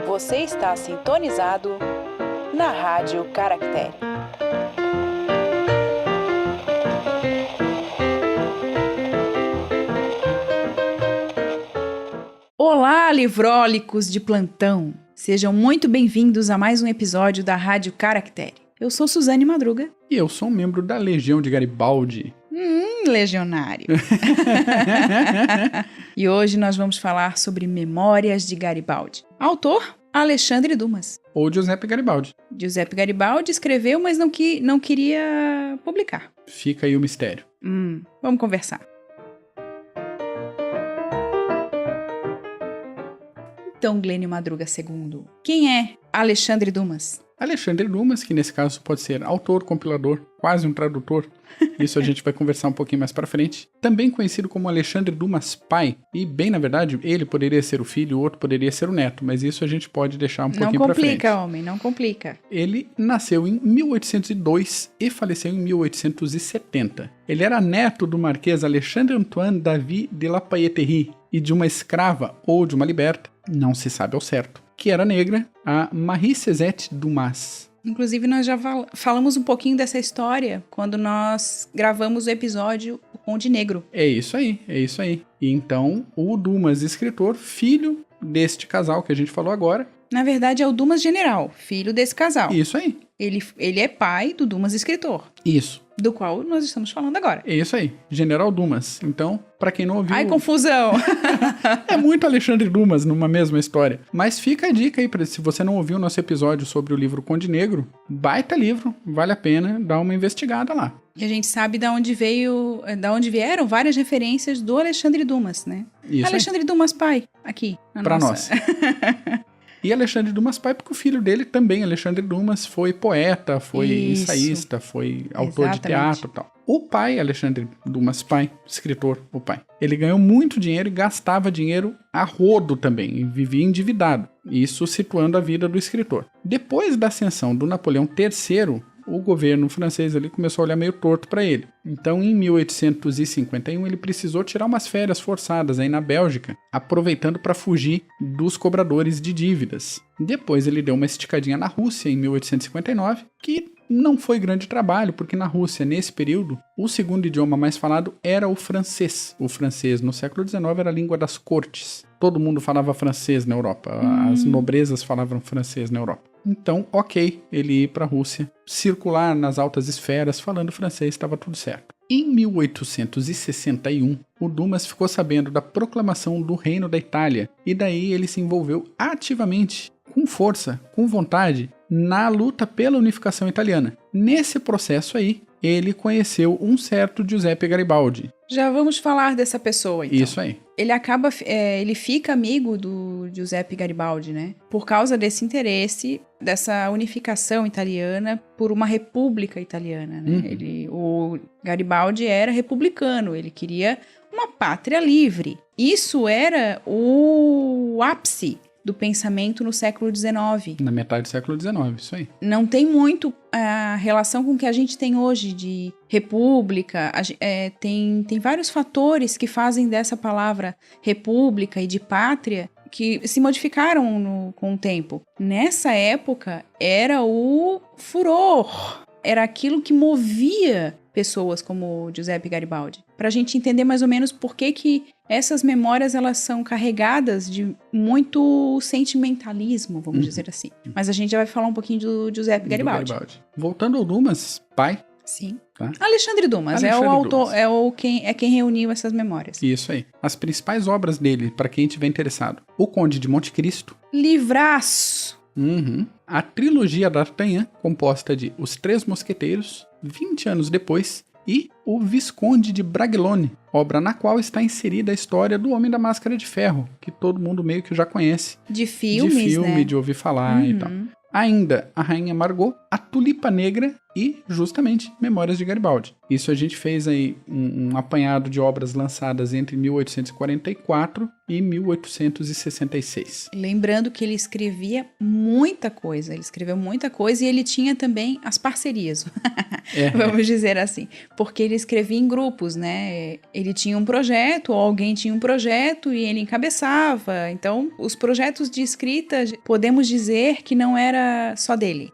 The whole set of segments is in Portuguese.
Você está sintonizado na Rádio Caractere. Olá, livrólicos de plantão! Sejam muito bem-vindos a mais um episódio da Rádio Caractere. Eu sou Suzane Madruga. E eu sou um membro da Legião de Garibaldi. Legionário. E hoje nós vamos falar sobre Memórias de Garibaldi. Autor, Alexandre Dumas. Ou Giuseppe Garibaldi. Giuseppe Garibaldi escreveu, mas não queria publicar. Fica aí o mistério. Vamos conversar. Então, Glênio Madruga II, quem é Alexandre Dumas? Alexandre Dumas, que nesse caso pode ser autor, compilador, quase um tradutor. Isso a gente vai conversar um pouquinho mais pra frente. Também conhecido como Alexandre Dumas pai. E bem, na verdade, ele poderia ser o filho, o outro poderia ser o neto. Mas isso a gente pode deixar um pouquinho pra frente. Não complica, homem, não complica. Ele nasceu em 1802 e faleceu em 1870. Ele era neto do marquês Alexandre Antoine David de La Pailletterie e de uma escrava ou de uma liberta, não se sabe ao certo, que era negra, a Marie Césette Dumas. Inclusive, nós já falamos um pouquinho dessa história quando nós gravamos o episódio O Conde Negro. É isso aí, é isso aí. E então, o Dumas, escritor, filho deste casal que a gente falou agora. Na verdade, é o Dumas General, filho desse casal. Isso aí. Ele é pai do Dumas escritor. Isso. Do qual nós estamos falando agora. É isso aí, General Dumas. Então, pra quem não ouviu... Ai, confusão! É muito Alexandre Dumas numa mesma história. Mas fica a dica aí, se você não ouviu o nosso episódio sobre o livro Conde Negro, baita livro, vale a pena dar uma investigada lá. E a gente sabe da onde vieram várias referências do Alexandre Dumas, né? Isso Alexandre Dumas pai, aqui. Pra nós. E Alexandre Dumas pai, porque o filho dele também, Alexandre Dumas, foi poeta, foi ensaísta, foi autor de teatro e tal. O pai, Alexandre Dumas pai, escritor, o pai, ele ganhou muito dinheiro e gastava dinheiro a rodo também, e vivia endividado. Isso situando a vida do escritor. Depois da ascensão do Napoleão III, o governo francês ali começou a olhar meio torto para ele. Então, em 1851, ele precisou tirar umas férias forçadas aí na Bélgica, aproveitando para fugir dos cobradores de dívidas. Depois ele deu uma esticadinha na Rússia em 1859, que não foi grande trabalho, porque na Rússia, nesse período, o segundo idioma mais falado era o francês. O francês, no século XIX, era a língua das cortes. Todo mundo falava francês na Europa. As nobrezas falavam francês na Europa. Então, ok, ele ir para a Rússia, circular nas altas esferas falando francês, estava tudo certo. Em 1861, o Dumas ficou sabendo da proclamação do Reino da Itália, e daí ele se envolveu ativamente, com força, com vontade, na luta pela unificação italiana. Nesse processo aí, ele conheceu um certo Giuseppe Garibaldi. Já vamos falar dessa pessoa, então. Isso aí. Ele fica amigo do Giuseppe Garibaldi, né? Por causa desse interesse, dessa unificação italiana por uma república italiana, né? O Garibaldi era republicano, ele queria uma pátria livre. Isso era o ápice do pensamento no século XIX. Na metade do século XIX, isso aí. Não tem muito a relação com o que a gente tem hoje de república. Tem vários fatores que fazem dessa palavra república e de pátria que se modificaram com o tempo. Nessa época, era o furor. Era aquilo que movia pessoas como Giuseppe Garibaldi. Para a gente entender mais ou menos por que essas memórias elas são carregadas de muito sentimentalismo, vamos dizer assim. Mas a gente já vai falar um pouquinho do Giuseppe Garibaldi. Voltando ao Dumas, pai. Sim. Tá? Alexandre Dumas é o autor, quem reuniu essas memórias. Isso aí. As principais obras dele, para quem estiver interessado: O Conde de Monte Cristo. Livraço. A trilogia d'Artagnan, composta de Os Três Mosqueteiros, 20 anos depois, e O Visconde de Bragelonne, obra na qual está inserida a história do Homem da Máscara de Ferro, que todo mundo meio que já conhece. De filme, né? De ouvir falar e tal. Ainda a Rainha Margot, A Tulipa Negra e, justamente, Memórias de Garibaldi. Isso a gente fez aí um apanhado de obras lançadas entre 1844 e 1866. Lembrando que ele escrevia muita coisa, e ele tinha também as parcerias, vamos dizer assim, porque ele escrevia em grupos, né? Ele tinha um projeto, ou alguém tinha um projeto e ele encabeçava. Então, os projetos de escrita, podemos dizer que não era só dele,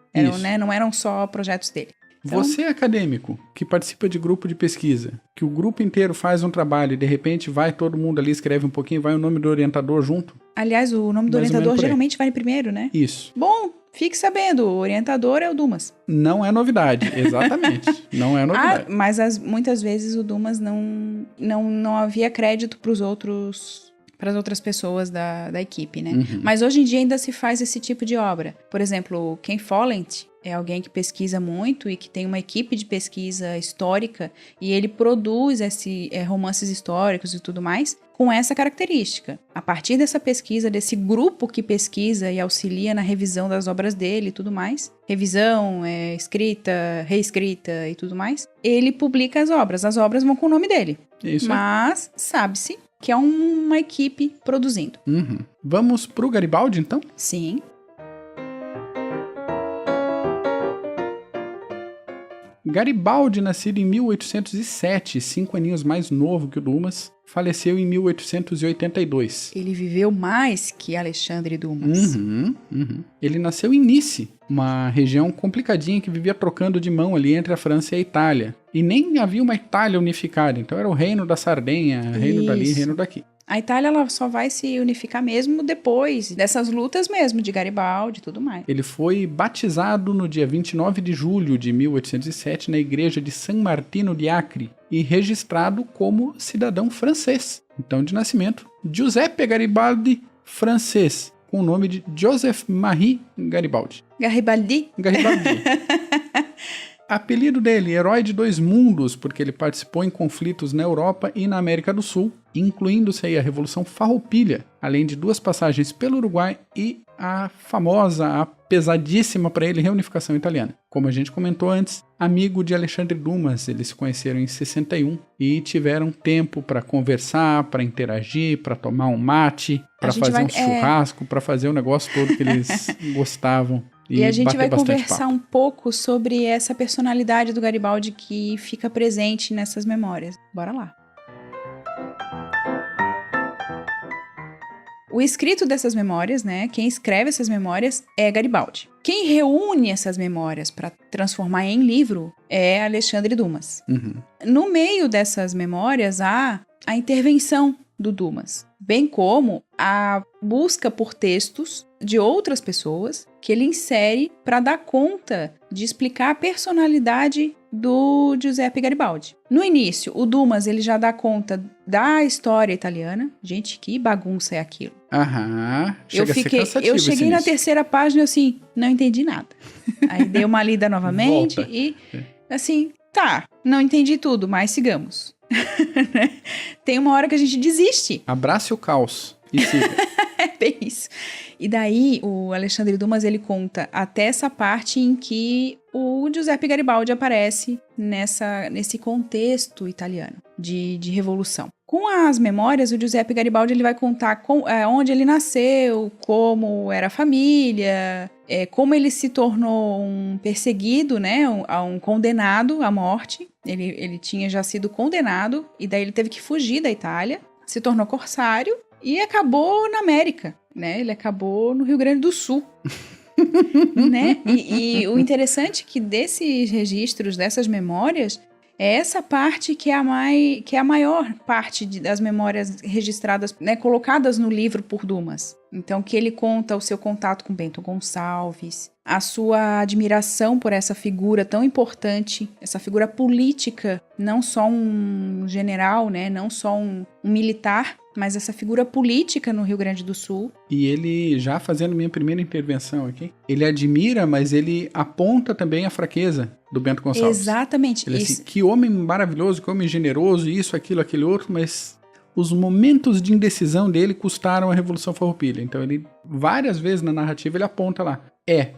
não eram só projetos dele. Então, você, acadêmico, que participa de grupo de pesquisa, que o grupo inteiro faz um trabalho e de repente vai todo mundo ali, escreve um pouquinho, vai o nome do orientador junto. Aliás, o nome do orientador geralmente vai primeiro, né? Isso. Bom, fique sabendo, o orientador é o Dumas. Não é novidade, exatamente. Não é novidade. Mas muitas vezes o Dumas não havia crédito para as outras pessoas da equipe, né? Uhum. Mas hoje em dia ainda se faz esse tipo de obra. Por exemplo, Ken Follett é alguém que pesquisa muito e que tem uma equipe de pesquisa histórica e ele produz romances históricos e tudo mais com essa característica. A partir dessa pesquisa, desse grupo que pesquisa e auxilia na revisão das obras dele e tudo mais, revisão, escrita, reescrita e tudo mais, ele publica as obras. As obras vão com o nome dele. Isso. Mas sabe-se que é uma equipe produzindo. Uhum. Vamos pro Garibaldi, então? Sim. Garibaldi, nascido em 1807, 5 aninhos mais novo que o Dumas, faleceu em 1882. Ele viveu mais que Alexandre Dumas. Uhum. Ele nasceu em Nice, uma região complicadinha que vivia trocando de mão ali entre a França e a Itália. E nem havia uma Itália unificada, então era o reino da Sardenha, reino dali, reino daqui. A Itália ela só vai se unificar mesmo depois dessas lutas mesmo, de Garibaldi e tudo mais. Ele foi batizado no dia 29 de julho de 1807 na igreja de San Martino di Acri e registrado como cidadão francês. Então, de nascimento, Giuseppe Garibaldi francês, com o nome de Joseph-Marie Garibaldi. Garibaldi? Apelido dele, Herói de Dois Mundos, porque ele participou em conflitos na Europa e na América do Sul, incluindo-se aí a Revolução Farroupilha, além de 2 passagens pelo Uruguai e a famosa, a pesadíssima para ele, reunificação italiana. Como a gente comentou antes, amigo de Alexandre Dumas, eles se conheceram em 61 e tiveram tempo para conversar, para interagir, para tomar um mate, para fazer um churrasco, para fazer o negócio todo que eles gostavam. E a gente vai conversar um pouco sobre essa personalidade do Garibaldi que fica presente nessas memórias. Bora lá. O escrito dessas memórias, né? Quem escreve essas memórias é Garibaldi. Quem reúne essas memórias para transformar em livro é Alexandre Dumas. Uhum. No meio dessas memórias há a intervenção do Dumas, bem como a busca por textos de outras pessoas que ele insere para dar conta de explicar a personalidade do Giuseppe Garibaldi. No início, o Dumas ele já dá conta da história italiana. Gente, que bagunça é aquilo. Aham. Eu cheguei na terceira página assim, não entendi nada. Aí dei uma lida novamente e assim, tá, não entendi tudo, mas sigamos. Tem uma hora que a gente desiste. Abrace o caos e siga. É bem isso. E daí, o Alexandre Dumas, ele conta até essa parte em que o Giuseppe Garibaldi aparece nesse contexto italiano de revolução. Com as memórias, o Giuseppe Garibaldi ele vai contar onde ele nasceu, como era a família, como ele se tornou um perseguido, né, um condenado à morte. Ele tinha já sido condenado e daí ele teve que fugir da Itália, se tornou corsário e acabou na América, né? Ele acabou no Rio Grande do Sul. Né? E o interessante é que desses registros, dessas memórias, é essa parte que é a maior parte das memórias registradas, né, colocadas no livro por Dumas. Então, que ele conta o seu contato com Bento Gonçalves, a sua admiração por essa figura tão importante, essa figura política, não só um general, né, não só um militar, mas essa figura política no Rio Grande do Sul. E ele, já fazendo minha primeira intervenção aqui, ele admira, mas ele aponta também a fraqueza do Bento Gonçalves. Exatamente. Ele assim, que homem maravilhoso, que homem generoso, isso, aquilo, aquele outro, mas os momentos de indecisão dele custaram a Revolução Farroupilha. Então ele, várias vezes na narrativa, ele aponta lá.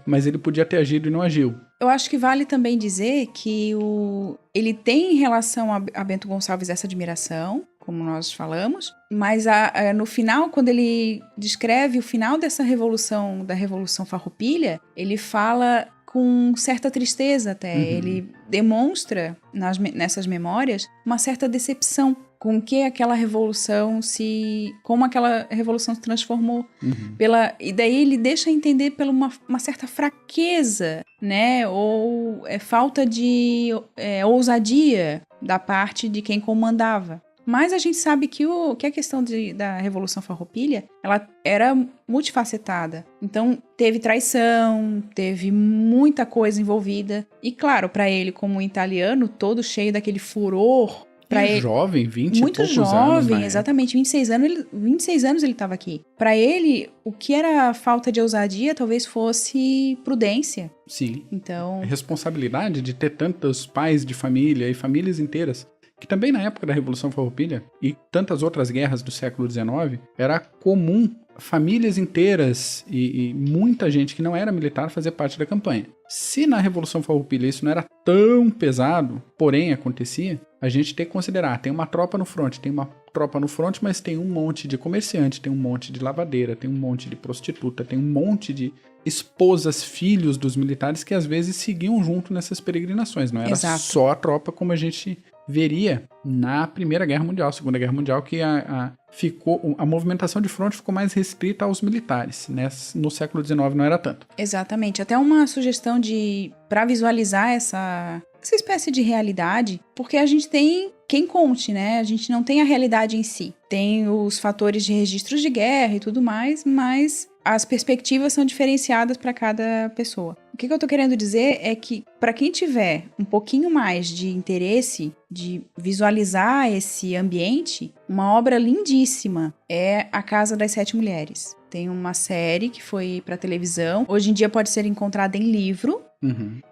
Mas ele podia ter agido e não agiu. eu acho que vale também dizer que ele tem em relação a Bento Gonçalves essa admiração, como nós falamos, mas no final, quando ele descreve o final dessa revolução, da Revolução Farroupilha, ele fala com certa tristeza até. Ele demonstra nessas memórias uma certa decepção com que aquela revolução como aquela revolução se transformou. E daí ele deixa entender pela uma certa fraqueza, né? Ou falta de ousadia da parte de quem comandava. Mas a gente sabe que a questão da Revolução Farroupilha, ela era multifacetada. Então, teve traição, teve muita coisa envolvida. E claro, para ele, como italiano, todo cheio daquele furor... jovem, 20 muito e poucos anos. Muito jovem, exatamente, 26 anos ele estava aqui. Para ele, o que era falta de ousadia talvez fosse prudência. Sim. Então... A responsabilidade de ter tantos pais de família e famílias inteiras, que também na época da Revolução Farroupilha e tantas outras guerras do século XIX, era comum famílias inteiras e muita gente que não era militar fazer parte da campanha. Se na Revolução Farroupilha isso não era tão pesado, porém acontecia, a gente tem que considerar, tem uma tropa no fronte, mas tem um monte de comerciante, tem um monte de lavadeira, tem um monte de prostituta, tem um monte de esposas, filhos dos militares que às vezes seguiam junto nessas peregrinações, não era só a tropa como a gente veria na Primeira Guerra Mundial, Segunda Guerra Mundial, que a movimentação de fronte ficou mais restrita aos militares, né? No século XIX não era tanto. Exatamente, até uma sugestão para visualizar essa espécie de realidade, porque a gente tem quem conte, né? A gente não tem a realidade em si. Tem os fatores de registros de guerra e tudo mais, mas as perspectivas são diferenciadas para cada pessoa. O que eu tô querendo dizer é que, para quem tiver um pouquinho mais de interesse de visualizar esse ambiente, uma obra lindíssima é A Casa das Sete Mulheres. Tem uma série que foi para televisão. Hoje em dia pode ser encontrada em livro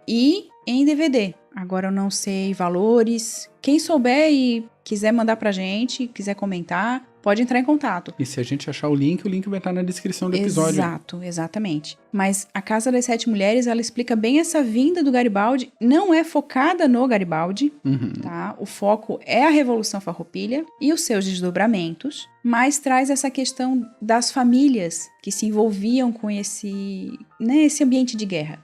e em DVD. Agora eu não sei valores. Quem souber e quiser mandar pra gente, quiser comentar, pode entrar em contato. E se a gente achar o link vai estar na descrição do episódio. Exato, exatamente. Mas A Casa das Sete Mulheres, ela explica bem essa vinda do Garibaldi. Não é focada no Garibaldi, tá? O foco é a Revolução Farroupilha e os seus desdobramentos, mas traz essa questão das famílias que se envolviam com esse ambiente de guerra.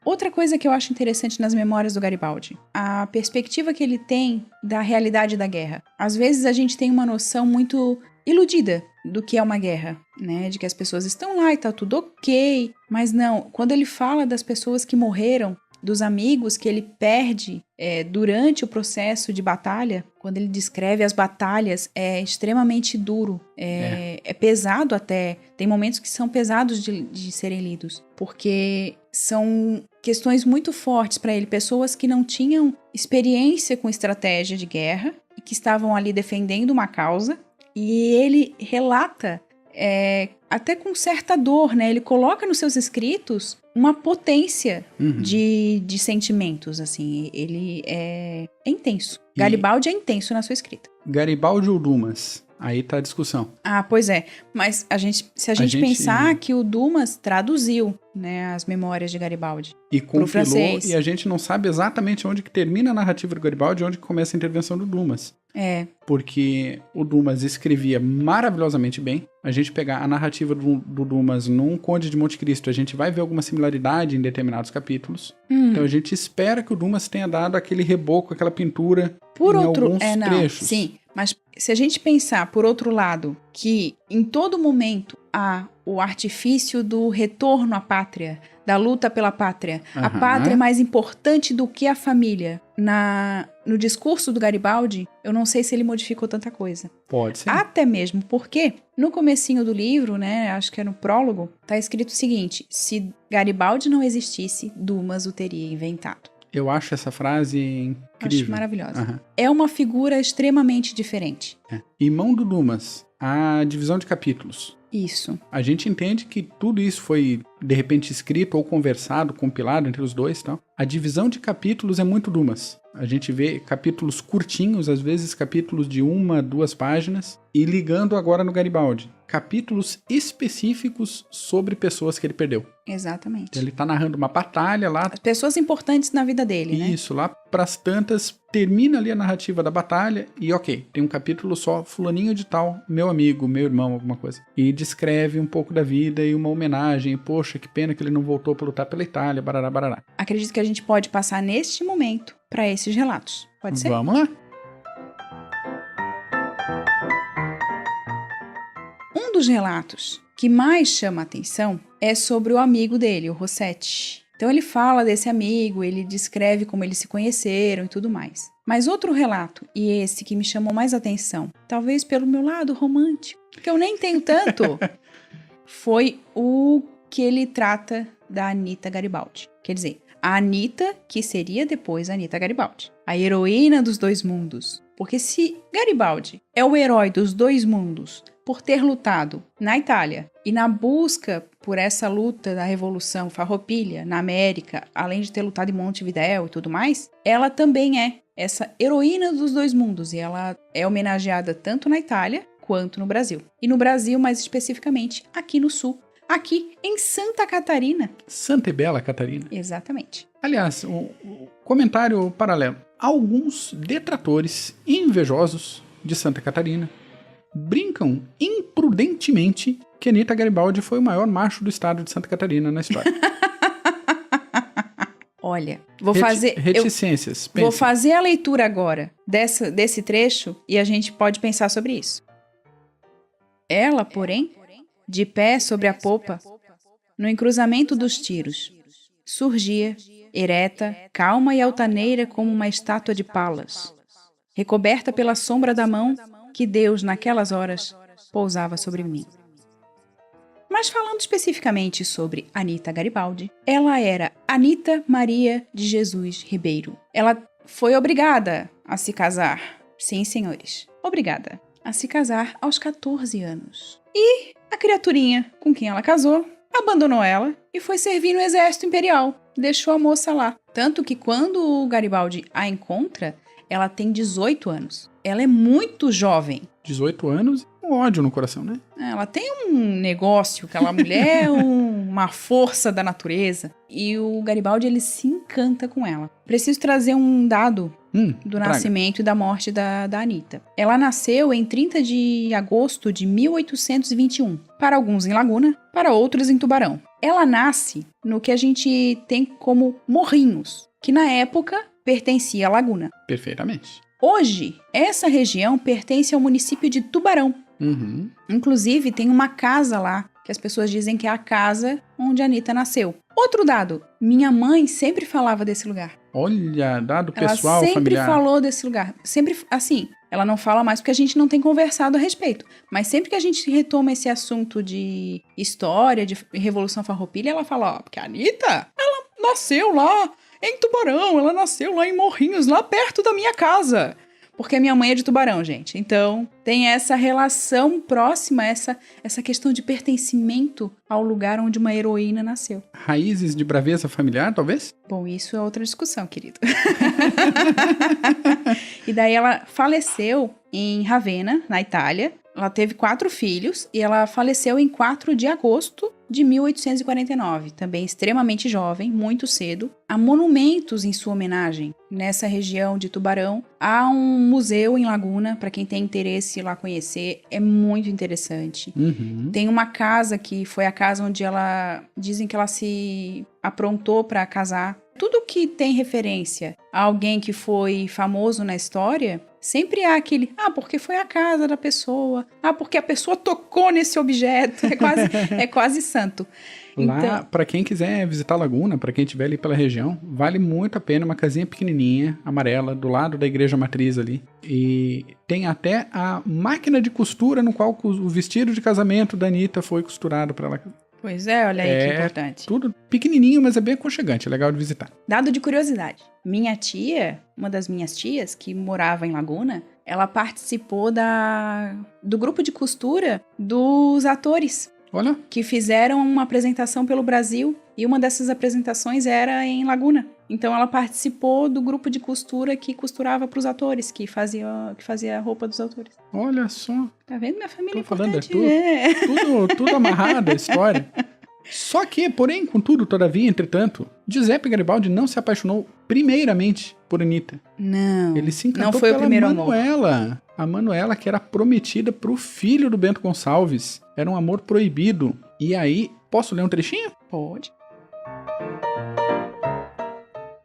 Outra coisa que eu acho interessante nas memórias do Garibaldi, a perspectiva que ele tem da realidade da guerra. Às vezes a gente tem uma noção muito iludida do que é uma guerra, né? De que as pessoas estão lá e tá tudo ok, mas não. Quando ele fala das pessoas que morreram, dos amigos que ele perde durante o processo de batalha, quando ele descreve as batalhas, é extremamente duro, é pesado até, tem momentos que são pesados de serem lidos, porque são questões muito fortes para ele, pessoas que não tinham experiência com estratégia de guerra e que estavam ali defendendo uma causa, e ele relata até com certa dor, né? Ele coloca nos seus escritos uma potência de sentimentos, assim. Ele é intenso. Garibaldi é intenso na sua escrita. Garibaldi ou Dumas? Aí tá a discussão. Ah, pois é. Mas se a gente pensar que o Dumas traduziu, né, as memórias de Garibaldi pro francês. E a gente não sabe exatamente onde que termina a narrativa do Garibaldi e onde que começa a intervenção do Dumas. Porque o Dumas escrevia maravilhosamente bem. A gente pegar a narrativa do Dumas num Conde de Monte Cristo, a gente vai ver alguma similaridade em determinados capítulos. Então a gente espera que o Dumas tenha dado aquele reboco, aquela pintura alguns trechos. Sim, mas se a gente pensar, por outro lado, que em todo momento há o artifício do retorno à pátria, da luta pela pátria. A pátria é mais importante do que a família. No discurso do Garibaldi, eu não sei se ele modificou tanta coisa. Pode ser. Até mesmo porque, no comecinho do livro, né, acho que é no prólogo, tá escrito o seguinte: se Garibaldi não existisse, Dumas o teria inventado. Eu acho essa frase incrível. Acho maravilhosa. É uma figura extremamente diferente. Em mão do Dumas, a divisão de capítulos. Isso. A gente entende que tudo isso foi, de repente, escrito ou conversado, compilado entre os dois e tal. A divisão de capítulos é muito Dumas. A gente vê capítulos curtinhos, às vezes capítulos de 1, 2 páginas, e ligando agora no Garibaldi, capítulos específicos sobre pessoas que ele perdeu. Exatamente. Ele tá narrando uma batalha lá. As pessoas importantes na vida dele, né? Isso, lá pras tantas, termina ali a narrativa da batalha e ok, tem um capítulo só, fulaninho de tal, meu amigo, meu irmão, alguma coisa. E descreve um pouco da vida e uma homenagem, poxa, que pena que ele não voltou pra lutar pela Itália, barará, barará. Acredito que a gente pode passar neste momento para esses relatos. Pode ser? Vamos lá. Um dos relatos que mais chama a atenção é sobre o amigo dele, o Rossetti. Então ele fala desse amigo, ele descreve como eles se conheceram e tudo mais. Mas outro relato, e esse que me chamou mais atenção, talvez pelo meu lado romântico, que eu nem tenho tanto, foi o que ele trata da Anita Garibaldi. Quer dizer, a Anita, que seria depois a Anita Garibaldi. A heroína dos dois mundos. Porque se Garibaldi é o herói dos dois mundos por ter lutado na Itália e na busca por essa luta da Revolução Farroupilha na América, além de ter lutado em Montevidéu e tudo mais, ela também é essa heroína dos dois mundos e ela é homenageada tanto na Itália quanto no Brasil. E no Brasil, mais especificamente, aqui no Sul. Aqui em Santa Catarina. Santa e Bela Catarina. Exatamente. Aliás, um comentário paralelo. Alguns detratores invejosos de Santa Catarina brincam imprudentemente que Anita Garibaldi foi o maior macho do estado de Santa Catarina na história. Olha, vou fazer... Reticências. Vou fazer a leitura agora desse trecho e a gente pode pensar sobre isso. Ela, porém, de pé sobre a popa, no encruzamento dos tiros, surgia, ereta, calma e altaneira como uma estátua de Palas, recoberta pela sombra da mão que Deus, naquelas horas, pousava sobre mim. Mas falando especificamente sobre Anita Garibaldi, ela era Anita Maria de Jesus Ribeiro. Ela foi obrigada a se casar. Sim, senhores, obrigada a se casar aos 14 anos. E a criaturinha com quem ela casou abandonou ela e foi servir no exército imperial. Deixou a moça lá. Tanto que quando o Garibaldi a encontra, ela tem 18 anos. Ela é muito jovem. 18 anos e um ódio no coração, né? Ela tem um negócio, aquela mulher é uma força da natureza. E o Garibaldi, ele se encanta com ela. Preciso trazer um dado do nascimento e da morte da Anita. Ela nasceu em 30 de agosto de 1821. Para alguns em Laguna, para outros em Tubarão. Ela nasce no que a gente tem como Morrinhos, que na época pertencia à Laguna. Perfeitamente. Hoje, essa região pertence ao município de Tubarão. Uhum. Inclusive, tem uma casa lá, que as pessoas dizem que é a casa onde a Anita nasceu. Outro dado, minha mãe sempre falava desse lugar. Olha, dado pessoal, ela sempre familiar. falou desse lugar. Sempre, assim, ela não fala mais porque a gente não tem conversado a respeito. Mas sempre que a gente retoma esse assunto de história, de Revolução Farroupilha, ela fala, ó, porque a Anita, ela nasceu lá em Tubarão, ela nasceu lá em Morrinhos, lá perto da minha casa. Porque a minha mãe é de Tubarão, gente. Então, tem essa relação próxima, essa questão de pertencimento ao lugar onde uma heroína nasceu. Raízes de braveza familiar, talvez? Bom, isso é outra discussão, querido. E daí ela faleceu em Ravenna, na Itália. Ela teve 4 filhos e ela faleceu em 4 de agosto de 1849. Também extremamente jovem, muito cedo. Há monumentos em sua homenagem. Nessa região de Tubarão, há um museu em Laguna, para quem tem interesse ir lá conhecer. É muito interessante. Uhum. Tem uma casa que foi a casa onde ela... Dizem que ela se aprontou para casar. Tudo que tem referência a alguém que foi famoso na história... Sempre há aquele, porque foi a casa da pessoa, porque a pessoa tocou nesse objeto, é quase santo. Lá, então, pra quem quiser visitar a Laguna, pra quem estiver ali pela região, vale muito a pena, uma casinha pequenininha, amarela, do lado da igreja matriz ali. E tem até a máquina de costura no qual o vestido de casamento da Anita foi costurado pra ela. Pois é, olha aí que importante. Tudo pequenininho, mas é bem aconchegante, é legal de visitar. Dado de curiosidade, minha tia, uma das minhas tias, que morava em Laguna, ela participou do grupo de costura dos atores. Olha. Que fizeram uma apresentação pelo Brasil, e uma dessas apresentações era em Laguna. Então ela participou do grupo de costura que costurava pros atores, que fazia a roupa dos atores. Olha só. Tá vendo? Minha família é Tô falando, importante. tudo amarrado a história. Só que, porém, contudo, todavia, entretanto, Giuseppe Garibaldi não se apaixonou primeiramente por Anitta. Não. Ele se encantou não foi pela o primeiro Manuela. amor. A Manuela, que era prometida pro filho do Bento Gonçalves. Era um amor proibido. E aí, posso ler um trechinho? Pode.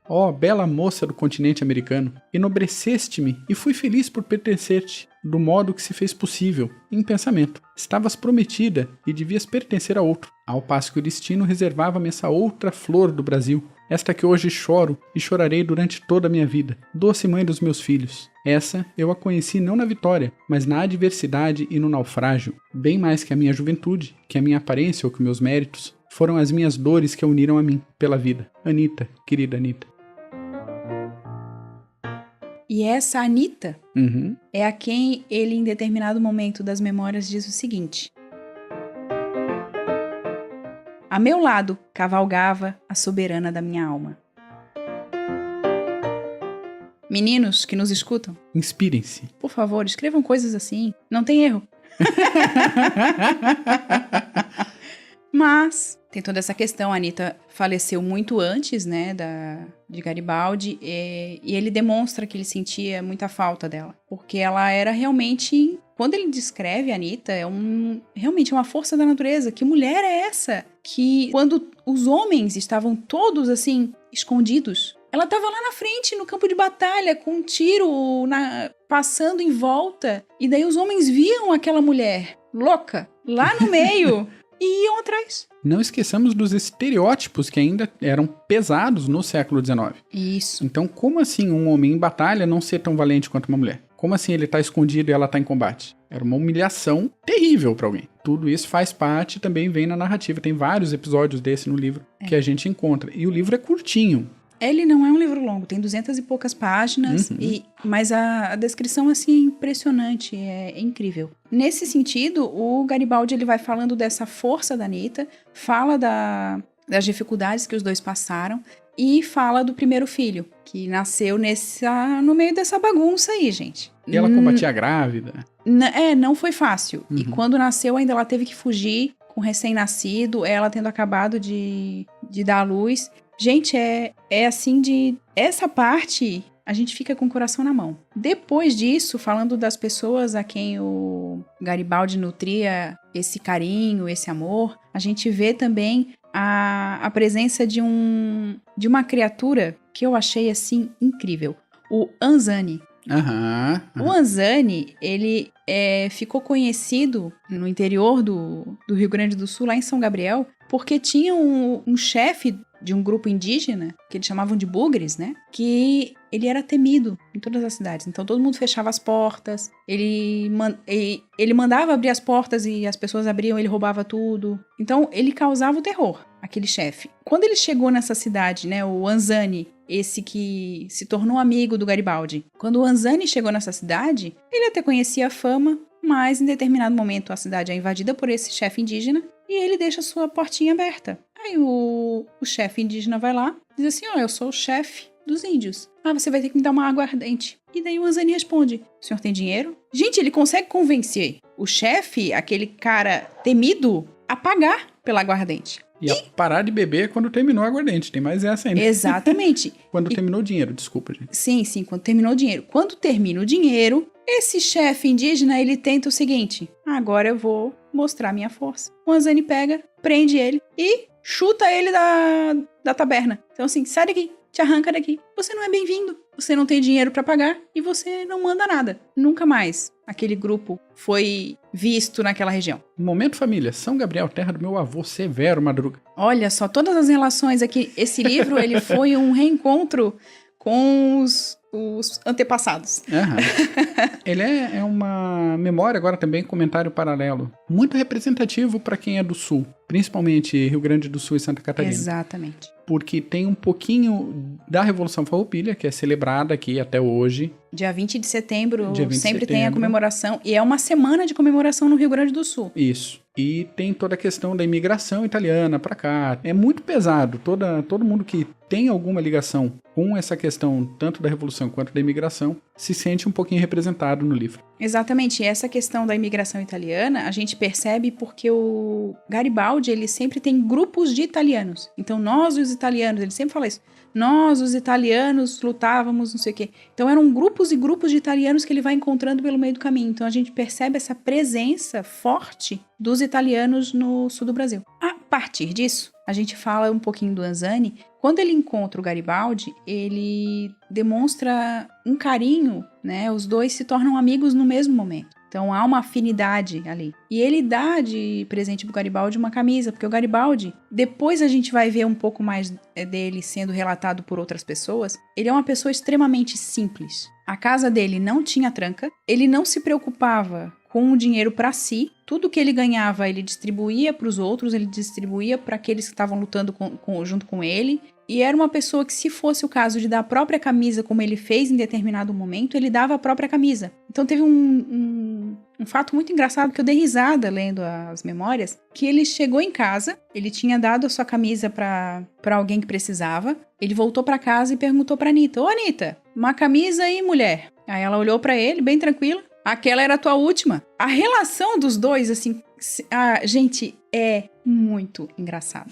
Ó, bela moça do continente americano, enobreceste-me e fui feliz por pertencer-te, do modo que se fez possível, em pensamento. Estavas prometida e devias pertencer a outro, ao passo que o destino reservava-me essa outra flor do Brasil, esta que hoje choro e chorarei durante toda a minha vida, doce mãe dos meus filhos. Essa eu a conheci não na vitória, mas na adversidade e no naufrágio, bem mais que a minha juventude, que a minha aparência ou que meus méritos. Foram as minhas dores que a uniram a mim, pela vida. Anitta, querida Anitta. E essa Anitta é a quem ele, em determinado momento das memórias, diz o seguinte: a meu lado cavalgava a soberana da minha alma. Meninos que nos escutam, inspirem-se. Por favor, escrevam coisas assim. Não tem erro. Mas tem toda essa questão. A Anitta faleceu muito antes, né, de Garibaldi, e ele demonstra que ele sentia muita falta dela, porque ela era realmente, quando ele descreve a Anitta, realmente uma força da natureza. Que mulher é essa? Que quando os homens estavam todos assim escondidos, ela estava lá na frente, no campo de batalha, com um tiro passando em volta, e daí os homens viam aquela mulher louca lá no meio. E iam atrás. Não esqueçamos dos estereótipos que ainda eram pesados no século XIX. Isso. Então, como assim um homem em batalha não ser tão valente quanto uma mulher? Como assim ele tá escondido e ela tá em combate? Era uma humilhação terrível pra alguém. Tudo isso faz parte, também vem na narrativa. Tem vários episódios desse no livro que a gente encontra. E o livro é curtinho. Ele não é um livro longo, tem 200 e poucas páginas, mas a descrição assim, é impressionante, é incrível. Nesse sentido, o Garibaldi ele vai falando dessa força da Anitta, fala das dificuldades que os dois passaram e fala do primeiro filho, que nasceu no meio dessa bagunça aí, gente. E ela combatia grávida. Não foi fácil. E quando nasceu, ainda ela teve que fugir com recém-nascido, ela tendo acabado de dar à luz. Gente, é assim essa parte, a gente fica com o coração na mão. Depois disso, falando das pessoas a quem o Garibaldi nutria esse carinho, esse amor, a gente vê também a presença de uma criatura que eu achei, assim, incrível. O Anzani. O Anzani, ele ficou conhecido no interior do Rio Grande do Sul, lá em São Gabriel, porque tinha um chefe de um grupo indígena, que eles chamavam de bugres, né? Que ele era temido em todas as cidades. Então todo mundo fechava as portas, ele mandava abrir as portas e as pessoas abriam, ele roubava tudo. Então ele causava o terror, aquele chefe. Quando ele chegou nessa cidade, né, o Anzani, esse que se tornou amigo do Garibaldi, quando o Anzani chegou nessa cidade, ele até conhecia a fama, mas em determinado momento a cidade é invadida por esse chefe indígena e ele deixa sua portinha aberta. Aí o chefe indígena vai lá, diz assim, eu sou o chefe dos índios. Você vai ter que me dar uma água ardente. E daí o Anzani responde, o senhor tem dinheiro? Gente, ele consegue convencer o chefe, aquele cara temido, a pagar pela água ardente. E a parar de beber quando terminou a aguardente. Tem mais essa ainda. Exatamente. Quando terminou o dinheiro, desculpa, gente. Sim, quando terminou o dinheiro. Quando termina o dinheiro, esse chefe indígena, ele tenta o seguinte, agora eu vou mostrar minha força. O Anzani pega, prende ele e chuta ele da taberna. Então assim, sai daqui, te arranca daqui. Você não é bem-vindo, você não tem dinheiro pra pagar e você não manda nada. Nunca mais aquele grupo foi visto naquela região. Momento família, São Gabriel, terra do meu avô Severo Madruga. Olha só, todas as relações aqui. Esse livro, ele foi um reencontro com os antepassados. Ele é uma memória, agora também, comentário paralelo. Muito representativo para quem é do Sul. Principalmente Rio Grande do Sul e Santa Catarina. Exatamente. Porque tem um pouquinho da Revolução Farroupilha, que é celebrada aqui até hoje. Dia 20 de setembro Dia 20 de sempre setembro. tem a comemoração. E é uma semana de comemoração no Rio Grande do Sul. Isso. E tem toda a questão da imigração italiana pra cá. É muito pesado. Todo mundo que tem alguma ligação com essa questão, tanto da Revolução quanto da imigração, se sente um pouquinho representado no livro. Exatamente. E essa questão da imigração italiana, a gente percebe porque o Garibaldi, ele sempre tem grupos de italianos. Então, nós, os italianos, ele sempre fala isso. Nós, os italianos, lutávamos, não sei o quê. Então, eram grupos e grupos de italianos que ele vai encontrando pelo meio do caminho. Então, a gente percebe essa presença forte dos italianos no sul do Brasil. A partir disso, a gente fala um pouquinho do Anzani. Quando ele encontra o Garibaldi, ele demonstra um carinho, né? Os dois se tornam amigos no mesmo momento. Então há uma afinidade ali. E ele dá de presente pro Garibaldi uma camisa, porque o Garibaldi, depois a gente vai ver um pouco mais dele sendo relatado por outras pessoas, ele é uma pessoa extremamente simples. A casa dele não tinha tranca, ele não se preocupava com o dinheiro para si, tudo que ele ganhava ele distribuía para os outros, ele distribuía para aqueles que estavam lutando junto com ele, e era uma pessoa que, se fosse o caso de dar a própria camisa, como ele fez em determinado momento, ele dava a própria camisa. Então teve um fato muito engraçado que eu dei risada lendo as memórias, que ele chegou em casa, ele tinha dado a sua camisa para alguém que precisava, ele voltou para casa e perguntou para Anitta: "Ô Anitta, uma camisa aí, mulher?" Aí ela olhou para ele, bem tranquila: "Aquela era a tua última." A relação dos dois, assim, gente, é muito engraçada.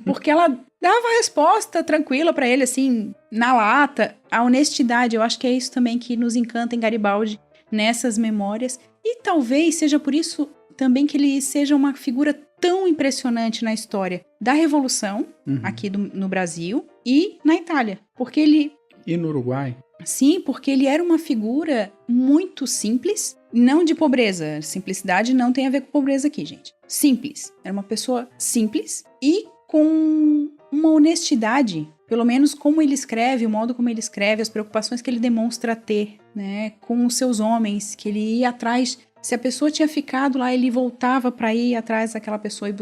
Porque ela dava a resposta tranquila pra ele, assim, na lata. A honestidade, eu acho que é isso também que nos encanta em Garibaldi, nessas memórias. E talvez seja por isso também que ele seja uma figura tão impressionante na história da Revolução, aqui no Brasil, e na Itália. Porque ele... E no Uruguai? Sim, porque ele era uma figura muito simples, não de pobreza. Simplicidade não tem a ver com pobreza aqui, gente. Simples. Era uma pessoa simples e com uma honestidade, pelo menos como ele escreve, o modo como ele escreve, as preocupações que ele demonstra ter, né, com os seus homens, que ele ia atrás. Se a pessoa tinha ficado lá, ele voltava para ir atrás daquela pessoa e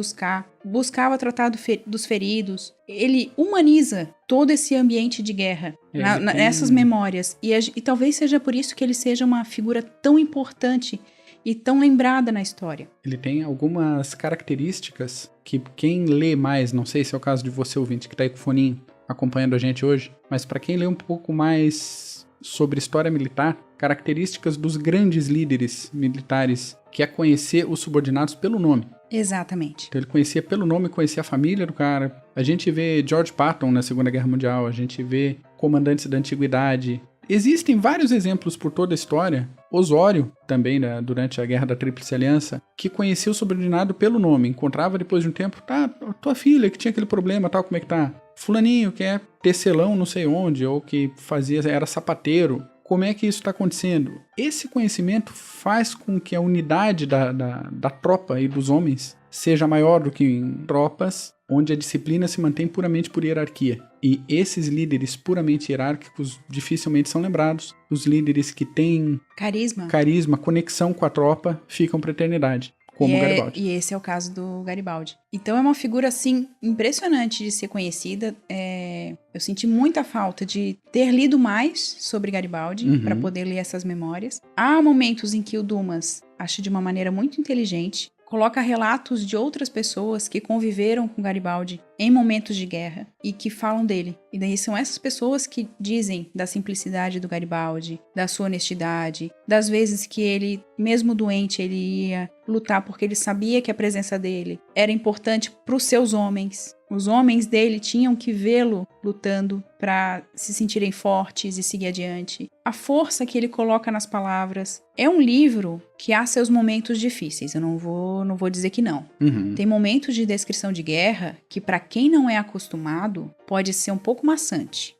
buscava tratar dos feridos. Ele humaniza todo esse ambiente de guerra nessas memórias. E talvez seja por isso que ele seja uma figura tão importante e tão lembrada na história. Ele tem algumas características que quem lê mais, não sei se é o caso de você, ouvinte, que está aí com o foninho acompanhando a gente hoje, mas para quem lê um pouco mais sobre história militar, características dos grandes líderes militares, que é conhecer os subordinados pelo nome. Exatamente. Então ele conhecia pelo nome, conhecia a família do cara. A gente vê George Patton na Segunda Guerra Mundial, a gente vê comandantes da antiguidade. Existem vários exemplos por toda a história. Osório, também, durante a Guerra da Tríplice Aliança, que conhecia o subordinado pelo nome. Encontrava depois de um tempo: "Tá, tua filha que tinha aquele problema, tal, como é que tá? Fulaninho que é tecelão não sei onde, ou que era sapateiro. Como é que isso está acontecendo?" Esse conhecimento faz com que a unidade da tropa e dos homens seja maior do que em tropas onde a disciplina se mantém puramente por hierarquia. E esses líderes puramente hierárquicos dificilmente são lembrados. Os líderes que têm carisma, conexão com a tropa, ficam para a eternidade. Como o Garibaldi. E esse é o caso do Garibaldi. Então é uma figura, assim, impressionante de ser conhecida. Eu senti muita falta de ter lido mais sobre Garibaldi para poder ler essas memórias. Há momentos em que o Dumas, acho de uma maneira muito inteligente, coloca relatos de outras pessoas que conviveram com Garibaldi em momentos de guerra e que falam dele. E daí são essas pessoas que dizem da simplicidade do Garibaldi, da sua honestidade, das vezes que ele, mesmo doente, ele ia lutar porque ele sabia que a presença dele era importante para os seus homens. Os homens dele tinham que vê-lo lutando para se sentirem fortes e seguir adiante. A força que ele coloca nas palavras. É um livro que há seus momentos difíceis, eu não vou dizer que não. Tem momentos de descrição de guerra que, para quem não é acostumado, pode ser um pouco maçante.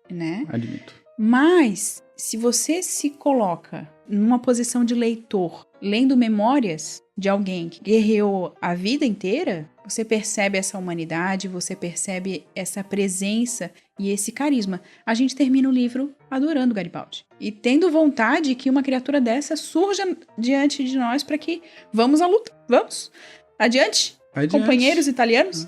Né? Admito. Mas, se você se coloca numa posição de leitor, lendo memórias de alguém que guerreou a vida inteira, você percebe essa humanidade, você percebe essa presença e esse carisma. A gente termina o livro adorando Garibaldi e tendo vontade que uma criatura dessa surja diante de nós para que vamos à luta. Vamos? Adiante. Companheiros italianos?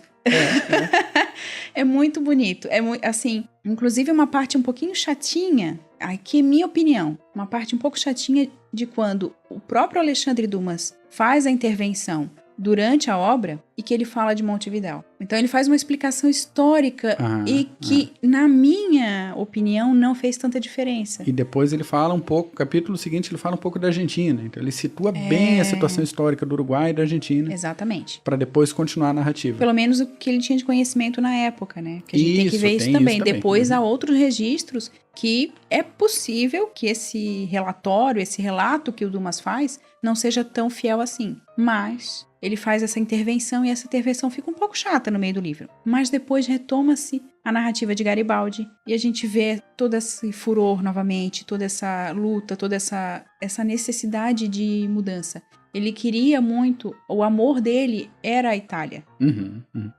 É muito bonito. Assim, inclusive uma parte um pouquinho chatinha aqui é minha opinião, uma parte um pouco chatinha de quando o próprio Alexandre Dumas faz a intervenção durante a obra e que ele fala de Montevidéu. Então ele faz uma explicação histórica e que, na minha opinião, não fez tanta diferença. E depois ele fala um pouco, no capítulo seguinte ele fala um pouco da Argentina. Então ele situa bem a situação histórica do Uruguai e da Argentina. Exatamente. Para depois continuar a narrativa. Pelo menos o que ele tinha de conhecimento na época, né? Que a gente tem que ver isso também. Depois há outros registros que é possível que esse relatório, esse relato que o Dumas faz, não seja tão fiel assim. Mas ele faz essa intervenção e essa intervenção fica um pouco chata no meio do livro. Mas depois retoma-se a narrativa de Garibaldi e a gente vê todo esse furor novamente, toda essa luta, toda essa necessidade de mudança. Ele queria muito, o amor dele era a Itália.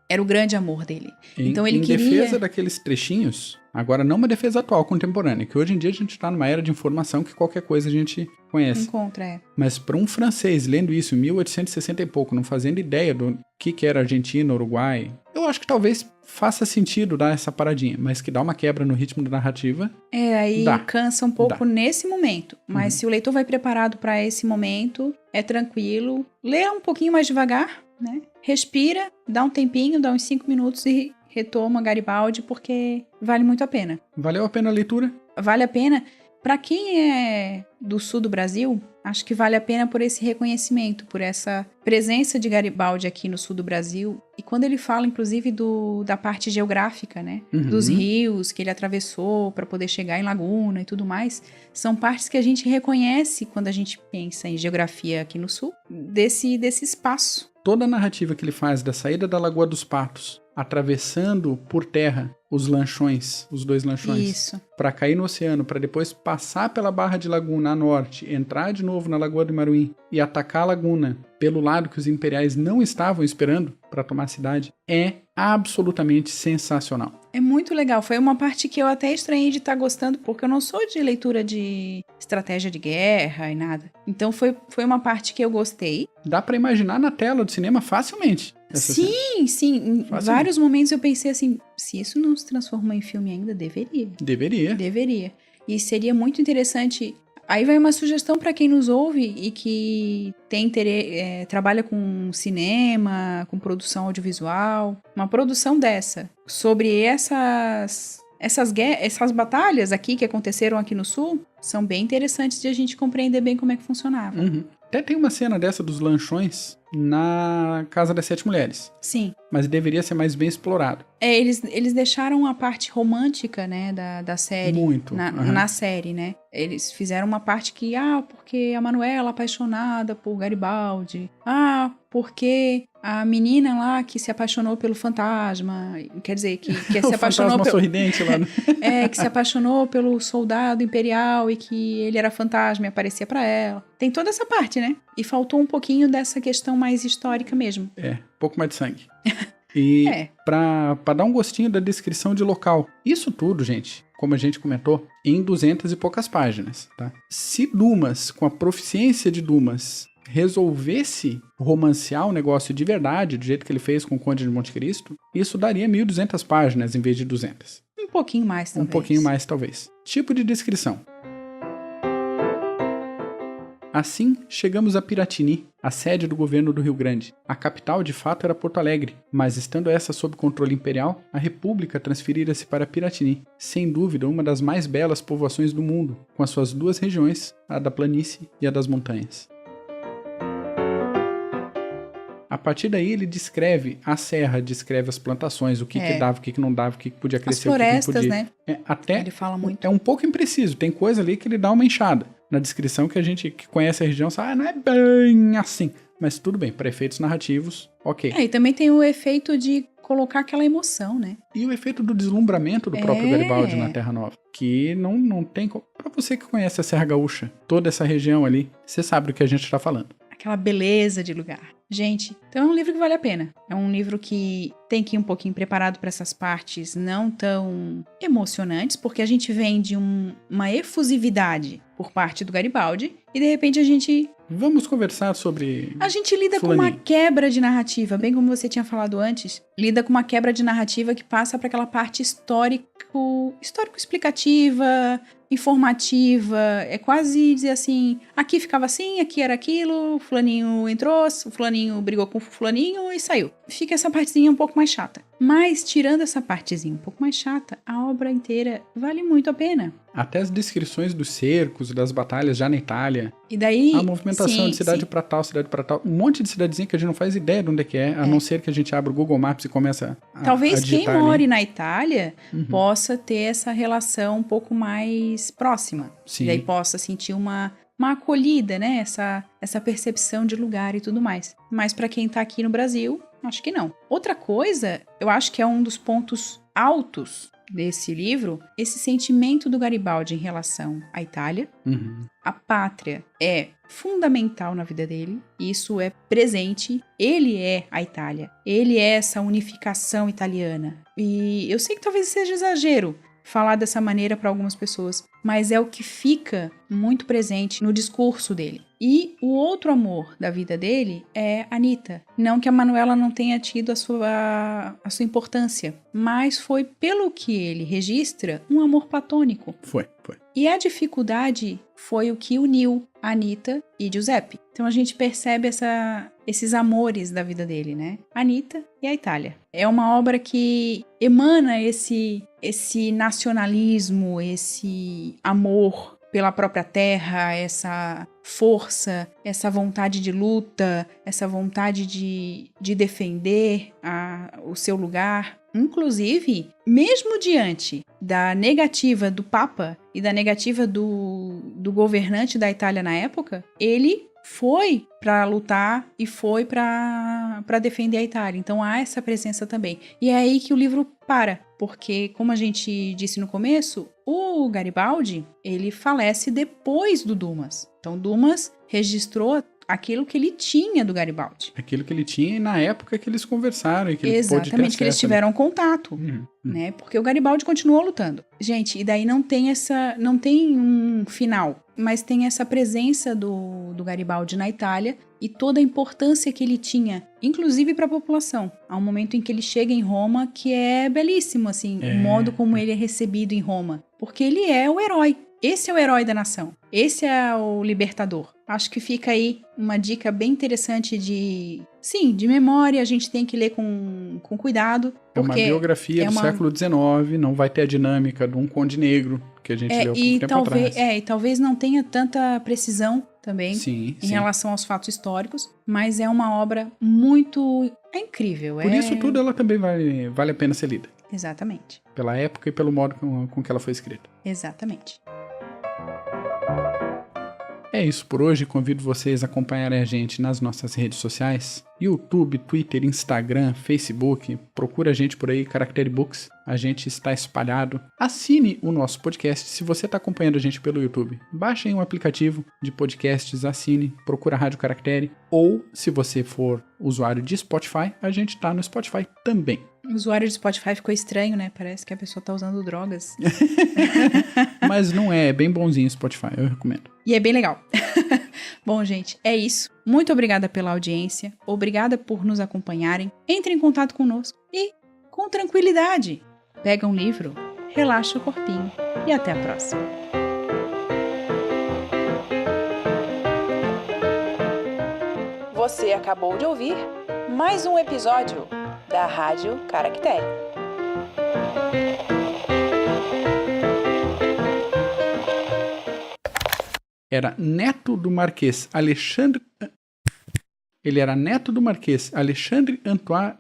Era o grande amor dele. Então ele queria... Em defesa daqueles trechinhos, agora não uma defesa atual, contemporânea, que hoje em dia a gente está numa era de informação que qualquer coisa a gente conhece. Encontra, Mas para um francês, lendo isso em 1860 e pouco, não fazendo ideia do que era Argentina, Uruguai, eu acho que talvez faça sentido dar essa paradinha, mas que dá uma quebra no ritmo da narrativa. Aí cansa um pouco nesse momento. Mas se o leitor vai preparado para esse momento, é tranquilo. Lê um pouquinho mais devagar, né? Respira, dá um tempinho, dá uns 5 minutos e retoma Garibaldi, porque vale muito a pena. Valeu a pena a leitura? Vale a pena. Para quem é do sul do Brasil, acho que vale a pena por esse reconhecimento, por essa presença de Garibaldi aqui no sul do Brasil. E quando ele fala, inclusive, da parte geográfica, né? Dos rios que ele atravessou para poder chegar em Laguna e tudo mais, são partes que a gente reconhece quando a gente pensa em geografia aqui no sul, desse espaço. Toda a narrativa que ele faz da saída da Lagoa dos Patos, atravessando por terra os lanchões, os 2 lanchões, para cair no oceano, para depois passar pela Barra de Laguna a norte, entrar de novo na Lagoa do Imaruí e atacar a Laguna pelo lado que os imperiais não estavam esperando para tomar a cidade, é absolutamente sensacional. É muito legal. Foi uma parte que eu até estranhei de estar gostando, porque eu não sou de leitura de estratégia de guerra e nada. Então foi uma parte que eu gostei. Dá para imaginar na tela do cinema facilmente. Sim. Em vários momentos eu pensei assim, se isso não se transformou em filme ainda, deveria. E seria muito interessante. Aí vai uma sugestão para quem nos ouve e que tem trabalha com cinema, com produção audiovisual. Uma produção dessa, sobre essas batalhas aqui que aconteceram aqui no Sul, são bem interessantes de a gente compreender bem como é que funcionava. Até tem uma cena dessa dos lanchões na Casa das 7 Mulheres. Sim. Mas deveria ser mais bem explorado. Eles deixaram a parte romântica, né, da série. Muito. Na série, né? Eles fizeram uma parte que, porque a Manuela apaixonada por Garibaldi. Porque a menina lá que se apaixonou pelo fantasma, quer dizer, que se apaixonou pelo... sorridente lá. Né? Que se apaixonou pelo soldado imperial e que ele era fantasma e aparecia pra ela. Tem toda essa parte, né? E faltou um pouquinho dessa questão mais histórica mesmo. Um pouco mais de sangue. E pra dar um gostinho da descrição de local. Isso tudo, gente, como a gente comentou, em 200 e poucas páginas, tá? Se Dumas, com a proficiência de Dumas, resolvesse romancear o negócio de verdade, do jeito que ele fez com o Conde de Monte Cristo, isso daria 1.200 páginas em vez de 200. Um pouquinho mais, talvez. Um pouquinho mais, talvez. Tipo de descrição. Assim, chegamos a Piratini, a sede do governo do Rio Grande. A capital, de fato, era Porto Alegre, mas estando essa sob controle imperial, a república transferira-se para Piratini, sem dúvida uma das mais belas povoações do mundo, com as suas 2 regiões, a da planície e a das montanhas. A partir daí ele descreve a serra, descreve as plantações, o que dava, o que não dava, o que podia crescer, as florestas, o que não podia. Né? Até ele fala muito. É um pouco impreciso, tem coisa ali que ele dá uma enxada. Na descrição que a gente que conhece a região sabe, não é bem assim. Mas tudo bem, para efeitos narrativos, ok. E também tem o efeito de colocar aquela emoção, né? E o efeito do deslumbramento do próprio Garibaldi na Terra Nova. Que não tem... Para você que conhece a Serra Gaúcha, toda essa região ali, você sabe do que a gente está falando. Aquela beleza de lugar. Gente, então é um livro que vale a pena. É um livro que tem que ir um pouquinho preparado para essas partes não tão emocionantes, porque a gente vem de uma efusividade por parte do Garibaldi e de repente a gente... Vamos conversar sobre... A gente lida com uma quebra de narrativa, bem como você tinha falado antes. Lida com uma quebra de narrativa que passa para aquela parte histórico-explicativa, informativa, é quase dizer assim, aqui ficava assim, aqui era aquilo, o fulaninho entrou, o fulaninho brigou com o fulaninho e saiu. Fica essa partezinha um pouco mais chata. Mas, tirando essa partezinha um pouco mais chata, a obra inteira vale muito a pena. Até as descrições dos cercos, das batalhas já na Itália. E daí... A movimentação de cidade para tal, cidade para tal. Um monte de cidadezinha que a gente não faz ideia de onde é que é, a não ser que a gente abra o Google Maps e comece a Talvez digitar quem more na Itália possa ter essa relação um pouco mais próxima. Sim. E daí possa sentir uma acolhida, né? Essa percepção de lugar e tudo mais. Mas para quem tá aqui no Brasil, acho que não. Outra coisa, eu acho que é um dos pontos altos desse livro, esse sentimento do Garibaldi em relação à Itália. A pátria é fundamental na vida dele, isso é presente, ele é a Itália, ele é essa unificação italiana. E eu sei que talvez seja exagero falar dessa maneira para algumas pessoas, mas é o que fica muito presente no discurso dele. E o outro amor da vida dele é Anita. Não que a Manuela não tenha tido a sua importância, mas foi, pelo que ele registra, um amor platônico. Foi. E a dificuldade foi o que uniu Anita e Giuseppe. Então a gente percebe esses amores da vida dele, né? Anita e a Itália. É uma obra que emana esse nacionalismo, esse amor pela própria terra, essa força, essa vontade de luta, essa vontade de defender o seu lugar. Inclusive, mesmo diante da negativa do Papa e da negativa do governante da Itália na época, ele foi para lutar e foi para defender a Itália. Então há essa presença também. E é aí que o livro para, porque, como a gente disse no começo, o Garibaldi, ele falece depois do Dumas. Então Dumas registrou aquilo que ele tinha do Garibaldi. Aquilo que ele tinha na época que eles conversaram e que ele pôde ter Exatamente, que eles tiveram contato, né? Porque o Garibaldi continuou lutando. Gente, e daí não tem um final, mas tem essa presença do Garibaldi na Itália e toda a importância que ele tinha, inclusive para a população. Há um momento em que ele chega em Roma que é belíssimo, assim, o modo como ele é recebido em Roma, porque ele é o herói. Esse é o herói da nação. Esse é o libertador. Acho que fica aí uma dica bem interessante de memória. A gente tem que ler com cuidado. É uma biografia do século XIX, não vai ter a dinâmica de um conde negro que a gente leu há pouco tempo atrás. E talvez não tenha tanta precisão também em relação aos fatos históricos, mas é uma obra muito incrível. Por isso tudo ela também vale a pena ser lida. Exatamente. Pela época e pelo modo com que ela foi escrita. Exatamente. É isso por hoje, convido vocês a acompanharem a gente nas nossas redes sociais, YouTube, Twitter, Instagram, Facebook, procura a gente por aí, Caractere Books, a gente está espalhado. Assine o nosso podcast, se você está acompanhando a gente pelo YouTube, baixem um aplicativo de podcasts, assine, procura a Rádio Caractere, ou se você for usuário de Spotify, a gente está no Spotify também. O usuário de Spotify ficou estranho, né? Parece que a pessoa tá usando drogas. Mas não é bem bonzinho o Spotify, eu recomendo. E é bem legal. Bom, gente, é isso. Muito obrigada pela audiência. Obrigada por nos acompanharem. Entre em contato conosco e, com tranquilidade, pega um livro, relaxa o corpinho e até a próxima. Você acabou de ouvir mais um episódio da Rádio Caractere. Era neto do Marquês Alexandre... Ele era neto do Marquês Alexandre Antoine.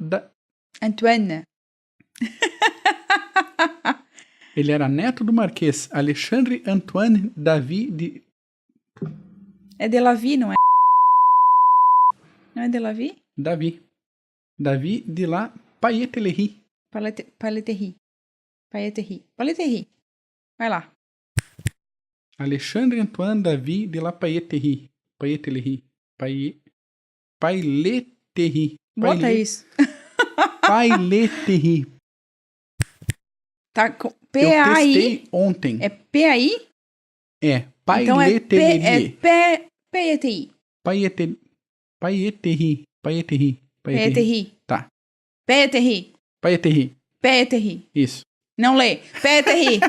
Ele era neto do Marquês Alexandre Antoine Davi de... É Delavi, não é? Não é Delavi? Davi de la Pailleterie. Pailleterie. Vai lá. Alexandre Antoine Davi de la Pailleterie. Bota isso. Pailleterie. Tá com P-A-I. Eu testei ontem. É P-A-I? É. Pailleterie. Então é P-E-T-I. Pailleterie. Tá. Pailleterie. Isso. Não lê. Pailleterie.